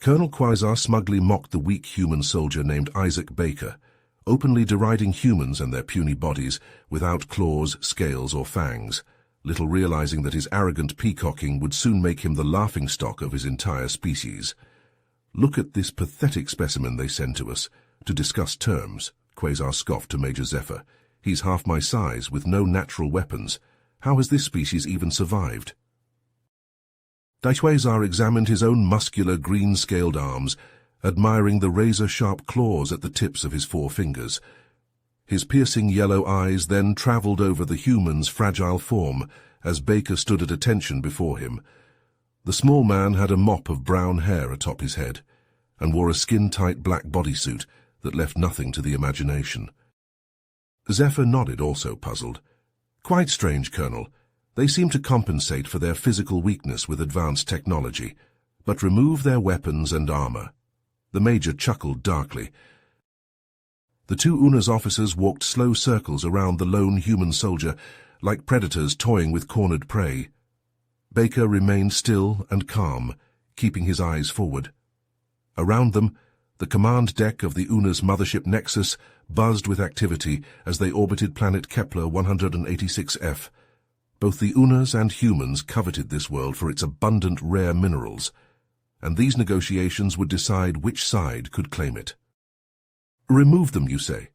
Colonel Quasar smugly mocked the weak human soldier named Isaac Baker, openly deriding humans and their puny bodies without claws, scales, or fangs, little realizing that his arrogant peacocking would soon make him the laughingstock of his entire species. "Look at this pathetic specimen they send to us, to discuss terms," Quasar scoffed to Major Zephyr. "He's half my size, with no natural weapons. How has this species even survived?" Quasar examined his own muscular, green-scaled arms, admiring the razor-sharp claws at the tips of his 4 fingers. His piercing yellow eyes then travelled over the human's fragile form as Baker stood at attention before him. The small man had a mop of brown hair atop his head and wore a skin-tight black bodysuit that left nothing to the imagination. Zephyr nodded, also puzzled. "Quite strange, Colonel. They seem to compensate for their physical weakness with advanced technology, but remove their weapons and armor." The Major chuckled darkly. The 2 UNA's officers walked slow circles around the lone human soldier, like predators toying with cornered prey. Baker remained still and calm, keeping his eyes forward. Around them, the command deck of the UNA's mothership Nexus buzzed with activity as they orbited planet Kepler 186F. Both the UNAs and humans coveted this world for its abundant rare minerals, and these negotiations would decide which side could claim it. "Remove them, you say?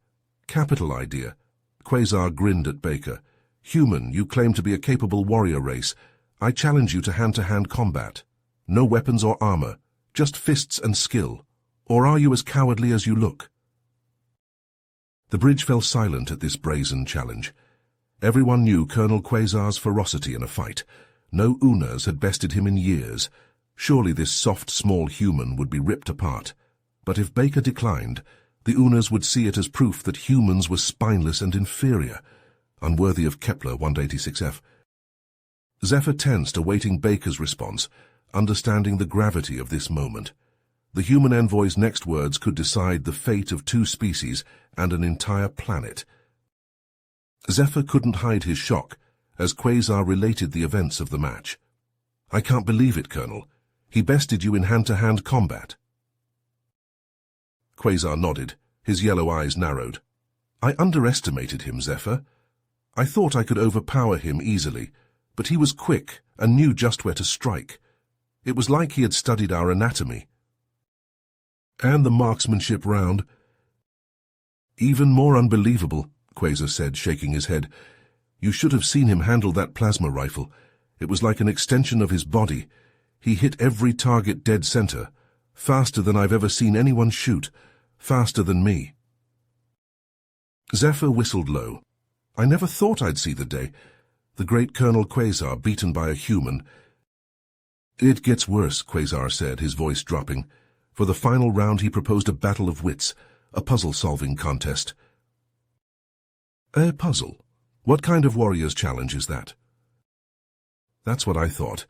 Capital idea." Quasar grinned at Baker. "Human, you claim to be a capable warrior race. I challenge you to hand-to-hand combat. No weapons or armor, just fists and skill. Or are you as cowardly as you look?" The bridge fell silent at this brazen challenge. Everyone knew Colonel Quasar's ferocity in a fight. No UNAs had bested him in years. Surely this soft, small human would be ripped apart. But if Baker declined, the UNAs would see it as proof that humans were spineless and inferior, unworthy of Kepler 186F. Zephyr tensed, awaiting Baker's response, understanding the gravity of this moment. The human envoy's next words could decide the fate of 2 species and an entire planet. Zephyr couldn't hide his shock as Quasar related the events of the match. "I can't believe it, Colonel. He bested you in hand-to-hand combat." Quasar nodded, his yellow eyes narrowed. "I underestimated him, Zephyr. I thought I could overpower him easily, but he was quick and knew just where to strike. It was like he had studied our anatomy. And the marksmanship round." "Even more unbelievable," Quasar said, shaking his head. "You should have seen him handle that plasma rifle. It was like an extension of his body. He hit every target dead center, faster than I've ever seen anyone shoot, faster than me." Zephyr whistled low. "I never thought I'd see the day. The great Colonel Quasar beaten by a human." "It gets worse," Quasar said, his voice dropping. For the final round he proposed a battle of wits, a puzzle-solving contest. "A puzzle? What kind of warrior's challenge is that?" "That's what I thought.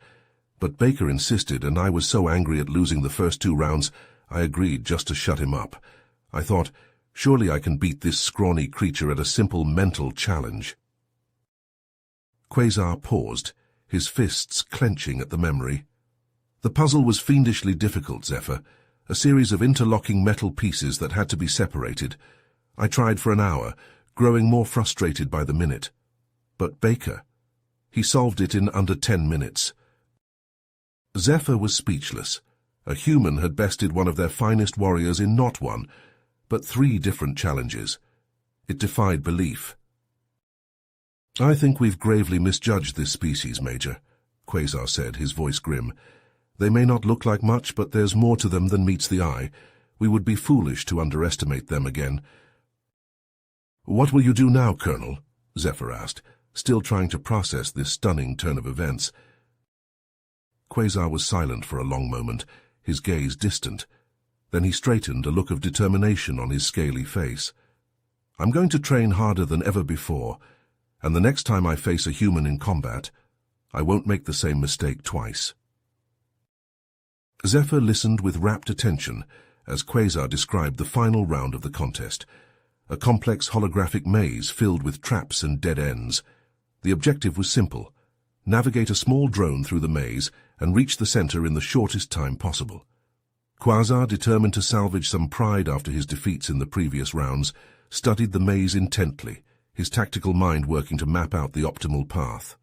But Baker insisted, and I was so angry at losing the first 2 rounds, I agreed just to shut him up. I thought, surely I can beat this scrawny creature at a simple mental challenge." Quasar paused, his fists clenching at the memory. The puzzle was fiendishly difficult, Zephyr, a series of interlocking metal pieces that had to be separated. I tried for an hour, growing more frustrated by the minute. But Baker, he solved it in under 10 minutes. Zephyr was speechless. A human had bested one of their finest warriors in not 1, but 3 different challenges. It defied belief. "I think we've gravely misjudged this species, Major," Quasar said, his voice grim. "They may not look like much, but there's more to them than meets the eye. We would be foolish to underestimate them again." "What will you do now, Colonel?" Zephyr asked, still trying to process this stunning turn of events. Quasar was silent for a long moment, his gaze distant. Then he straightened, a look of determination on his scaly face. "I'm going to train harder than ever before, and the next time I face a human in combat, I won't make the same mistake twice." Zephyr listened with rapt attention as Quasar described the final round of the contest, a complex holographic maze filled with traps and dead ends. The objective was simple: navigate a small drone through the maze and reach the center in the shortest time possible. Quasar, determined to salvage some pride after his defeats in the previous rounds, studied the maze intently, his tactical mind working to map out the optimal path.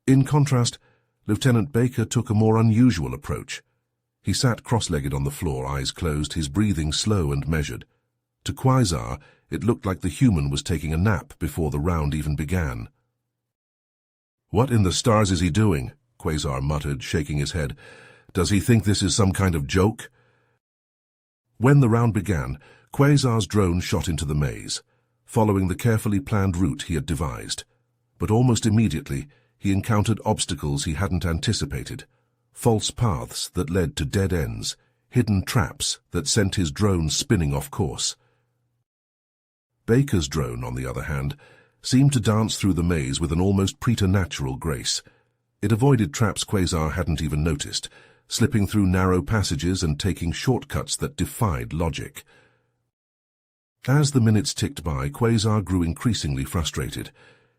In contrast, Lieutenant Baker took a more unusual approach. He sat cross-legged on the floor, eyes closed, his breathing slow and measured. To Quasar, it looked like the human was taking a nap before the round even began. "What in the stars is he doing?" Quasar muttered, shaking his head. "Does he think this is some kind of joke?" When the round began, Quasar's drone shot into the maze, following the carefully planned route he had devised. But almost immediately, he encountered obstacles he hadn't anticipated, false paths that led to dead ends, hidden traps that sent his drone spinning off course. Baker's drone, on the other hand, seemed to dance through the maze with an almost preternatural grace. It avoided traps Quasar hadn't even noticed, slipping through narrow passages and taking shortcuts that defied logic. As the minutes ticked by, Quasar grew increasingly frustrated.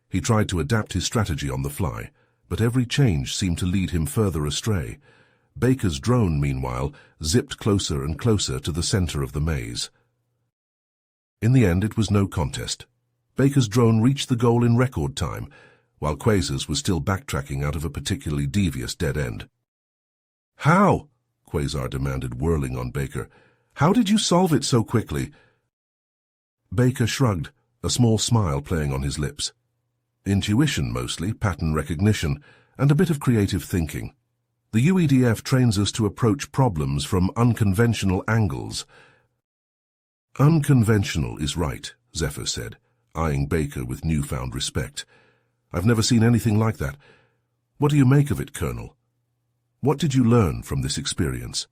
He tried to adapt his strategy on the fly, but every change seemed to lead him further astray. Baker's drone, meanwhile, zipped closer and closer to the center of the maze. In the end, it was no contest. Baker's drone reached the goal in record time, while Quasar's was still backtracking out of a particularly devious dead end. "How?" Quasar demanded, whirling on Baker. "How did you solve it so quickly?" Baker shrugged, a small smile playing on his lips. "Intuition mostly, pattern recognition, and a bit of creative thinking. The UEDF trains us to approach problems from unconventional angles." "Unconventional is right," Zephyr said, eyeing Baker with newfound respect. "I've never seen anything like that. What do you make of it, Colonel? What did you learn from this experience?"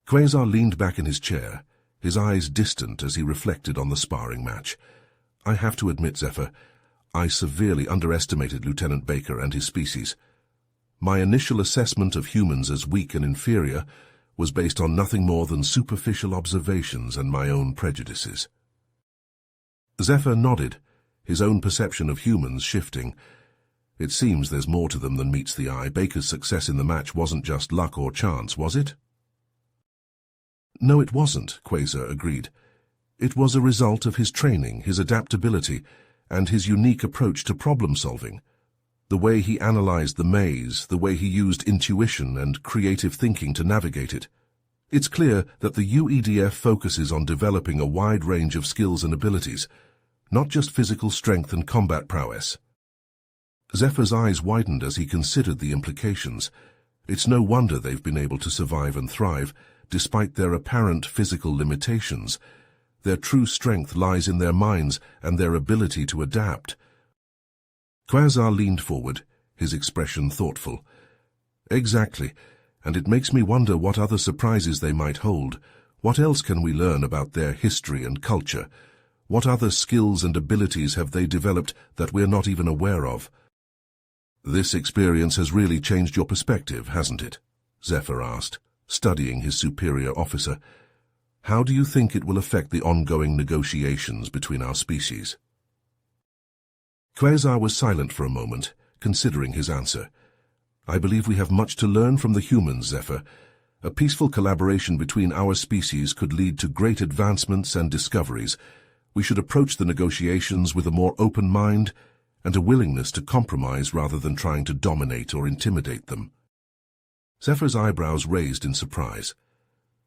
Quasar leaned back in his chair, his eyes distant as he reflected on the sparring match. "I have to admit, Zephyr, I severely underestimated Lieutenant Baker and his species. My initial assessment of humans as weak and inferior was based on nothing more than superficial observations and my own prejudices." Zephyr nodded, his own perception of humans shifting. "It seems there's more to them than meets the eye. Baker's success in the match wasn't just luck or chance, was it?" "No, it wasn't," Quasar agreed. "It was a result of his training, his adaptability, and his unique approach to problem-solving. The way he analyzed the maze, the way he used intuition and creative thinking to navigate it. It's clear that the UEDF focuses on developing a wide range of skills and abilities, not just physical strength and combat prowess." Zephyr's eyes widened as he considered the implications. It's no wonder they've been able to survive and thrive, despite their apparent physical limitations. Their true strength lies in their minds and their ability to adapt. Quasar leaned forward, his expression thoughtful. "Exactly, and it makes me wonder what other surprises they might hold. What else can we learn about their history and culture? What other skills and abilities have they developed that we're not even aware of?" "This experience has really changed your perspective, hasn't it?" Zephyr asked, studying his superior officer. "How do you think it will affect the ongoing negotiations between our species?" Quasar was silent for a moment, considering his answer. "I believe we have much to learn from the humans, Zephyr. A peaceful collaboration between our species could lead to great advancements and discoveries. We should approach the negotiations with a more open mind and a willingness to compromise rather than trying to dominate or intimidate them." Zephyr's eyebrows raised in surprise.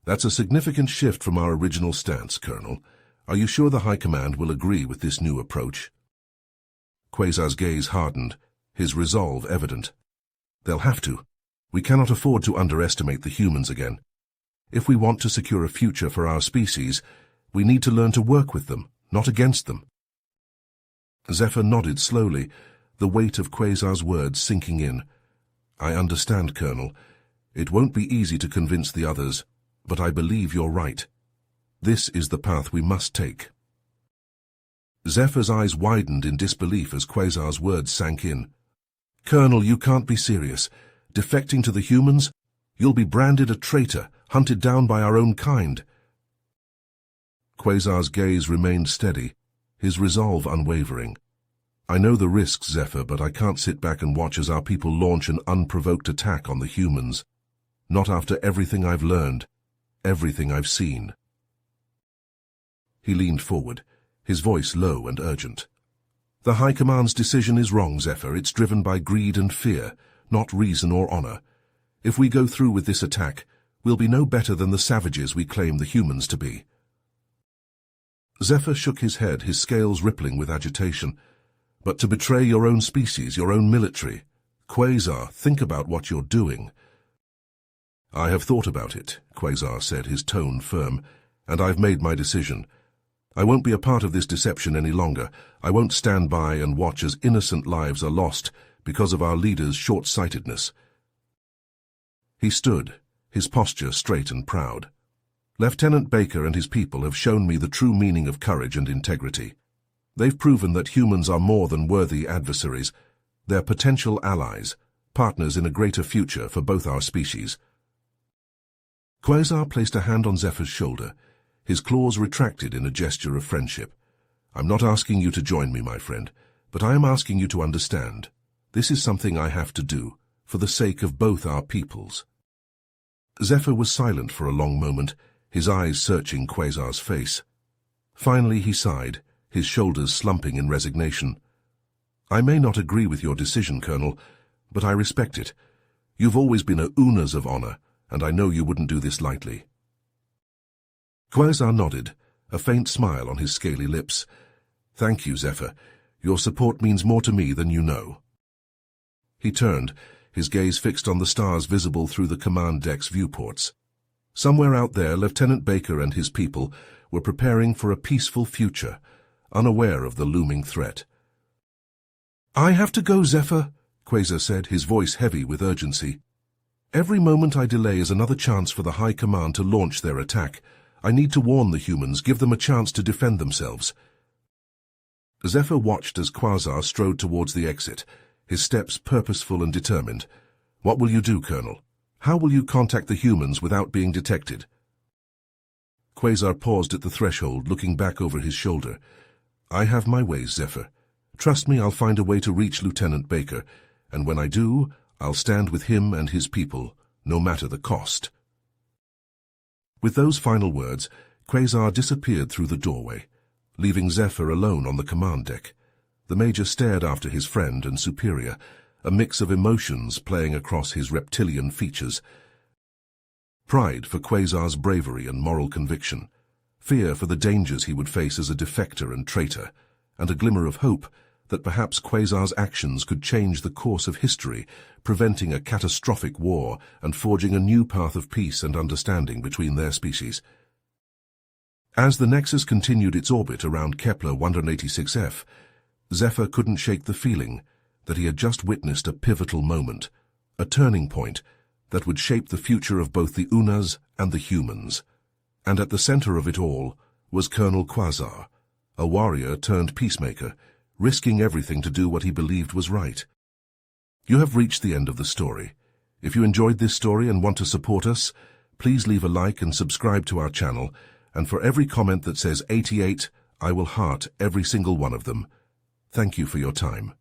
"That's a significant shift from our original stance, Colonel. Are you sure the High Command will agree with this new approach?" Quasar's gaze hardened, his resolve evident. "They'll have to. We cannot afford to underestimate the humans again. If we want to secure a future for our species, we need to learn to work with them, not against them." Zephyr nodded slowly, the weight of Quasar's words sinking in. "I understand, Colonel. It won't be easy to convince the others, but I believe you're right. This is the path we must take." Zephyr's eyes widened in disbelief as Quasar's words sank in. "Colonel, you can't be serious. Defecting to the humans? You'll be branded a traitor, hunted down by our own kind." Quasar's gaze remained steady, his resolve unwavering. "I know the risks, Zephyr, but I can't sit back and watch as our people launch an unprovoked attack on the humans. Not after everything I've learned, everything I've seen. He leaned forward, his voice low and urgent. The High Command's decision is wrong, Zephyr. It's driven by greed and fear, not reason or honor. If we go through with this attack, we'll be no better than the savages we claim the humans to be. Zephyr shook his head, his scales rippling with agitation. But to betray your own species, your own military. Quasar, think about what you're doing. I have thought about it, Quasar said, his tone firm, and I've made my decision. I won't be a part of this deception any longer. I won't stand by and watch as innocent lives are lost because of our leader's short-sightedness. He stood, his posture straight and proud. Lieutenant Baker and his people have shown me the true meaning of courage and integrity. They've proven that humans are more than worthy adversaries. They're potential allies, partners in a greater future for both our species. Quasar placed a hand on Zephyr's shoulder, his claws retracted in a gesture of friendship. I'm not asking you to join me, my friend, but I am asking you to understand. This is something I have to do, for the sake of both our peoples. Zephyr was silent for a long moment, his eyes searching Quasar's face. Finally he sighed, his shoulders slumping in resignation. I may not agree with your decision, Colonel, but I respect it. You've always been a Unas of honor, and I know you wouldn't do this lightly. Quasar nodded, a faint smile on his scaly lips. Thank you, Zephyr. Your support means more to me than you know. He turned, his gaze fixed on the stars visible through the command deck's viewports. Somewhere out there, Lieutenant Baker and his people were preparing for a peaceful future, unaware of the looming threat. I have to go, Zephyr, Quasar said, his voice heavy with urgency. Every moment I delay is another chance for the High Command to launch their attack. I need to warn the humans, give them a chance to defend themselves. Zephyr watched as Quasar strode towards the exit, his steps purposeful and determined. What will you do, Colonel? How will you contact the humans without being detected? Quasar paused at the threshold, looking back over his shoulder. I have my ways, Zephyr. Trust me, I'll find a way to reach Lieutenant Baker, and when I do, I'll stand with him and his people, no matter the cost. With those final words, Quasar disappeared through the doorway, leaving Zephyr alone on the command deck. The Major stared after his friend and superior, a mix of emotions playing across his reptilian features. Pride for Quasar's bravery and moral conviction, fear for the dangers he would face as a defector and traitor, and a glimmer of hope that perhaps Quasar's actions could change the course of history, preventing a catastrophic war and forging a new path of peace and understanding between their species. As the Nexus continued its orbit around Kepler 186f, Zephyr couldn't shake the feeling that he had just witnessed a pivotal moment, a turning point that would shape the future of both the Unas and the humans. And at the center of it all was Colonel Quasar, a warrior turned peacemaker, risking everything to do what he believed was right. You have reached the end of the story. If you enjoyed this story and want to support us, please leave a like and subscribe to our channel, and for every comment that says 88, I will heart every single one of them. Thank you for your time.